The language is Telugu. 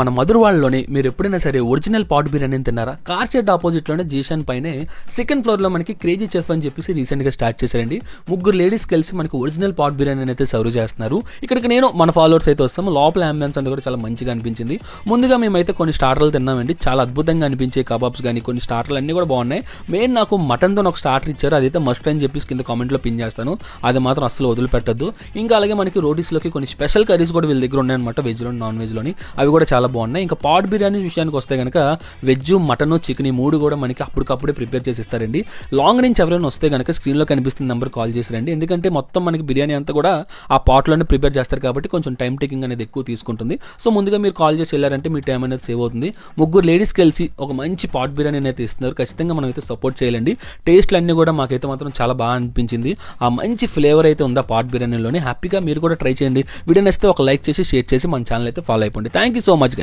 మన మధురవాడలోని మీరు ఎప్పుడైనా సరే ఒరిజినల్ పాట్ బిర్యానీ తిన్నారా? కార్ షెడ్ ఆపోజిట్లోనే జీషన్ పైనే సెకండ్ ఫ్లోర్లో మనకి క్రేజీ చెఫ్ అని చెప్పేసి రీసెంట్గా స్టార్ట్ చేశారండి. ముగ్గురు లేడీస్ కలిసి మనకి ఒరిజినల్ పాట్ బిర్యానీ అయితే సర్వ్ చేస్తున్నారు. ఇక్కడికి నేను మన ఫాలోవర్స్ అయితే వస్తాము. లోపల అంబియన్స్ అంతా కూడా చాలా మంచిగా అనిపించింది. ముందుగా మేమైతే కొన్ని స్టార్టర్లు తిన్నామండి. చాలా అద్భుతంగా అనిపించే కబాబ్స్ కానీ కొన్ని స్టార్టర్లు అన్నీ కూడా బాగున్నాయి. మెయిన్ నాకు మటన్తో ఒక స్టార్టర్ ఇచ్చారు, అదైతే మస్ట్ అని చెప్పేసి కింద కామెంట్లో పిన్ చేస్తాను. అది మాత్రం అస్సలు వదిలిపెట్టద్దు. ఇంకా అలాగే మనకి రోటీస్లోకి కొన్ని స్పెషల్ కర్రీస్ కూడా వీళ్ళ దగ్గర ఉన్నాయన్నమాట, వెజ్లో నాన్ వెజ్లోని. అవి కూడా చాలా బాగున్నాయి. ఇంకా పాట్ బిర్యానీ విషయానికి వస్తే కనుక వెజ్, మటన్, చికెన్ ఈ మూడు కూడా మనకి అప్పటికప్పుడే ప్రిపేర్ చేసి ఇస్తారండి. లాంగ్ నుంచి ఎవరైనా వస్తే కనుక స్క్రీన్లో కనిపిస్తున్న నెంబర్ కాల్ చేసిరండి. ఎందుకంటే మొత్తం మనకి బిర్యానీ అంతా కూడా ఆ పాట్లోనే ప్రిపేర్ చేస్తారు కాబట్టి కొంచెం టైం టేకింగ్ అనేది ఎక్కువ తీసుకుంటుంది. సో ముందుగా మీరు కాల్ చేసి వెళ్ళారంటే మీ టైం అనేది సేవ్ అవుతుంది. ముగ్గురు లేడీస్ కలిసి ఒక మంచి పాట్ బిర్యానీ అయితే ఇస్తున్నారు. ఖచ్చితంగా మనం అయితే సపోర్ట్ చేయాలండి. టేస్ట్లు అన్నీ కూడా మాకైతే మాత్రం చాలా బాగా అనిపించింది. ఆ మంచి ఫ్లేవర్ అయితే ఉంది ఆ పాట్ బిర్యానీలోనే. హ్యాపీగా మీరు కూడా ట్రై చేయండి. వీడియో నచ్చితే ఒక లైక్ చేసి షేర్ చేసి మన ఛానల్ అయితే ఫాలో అయిపోండి. Thank you so much.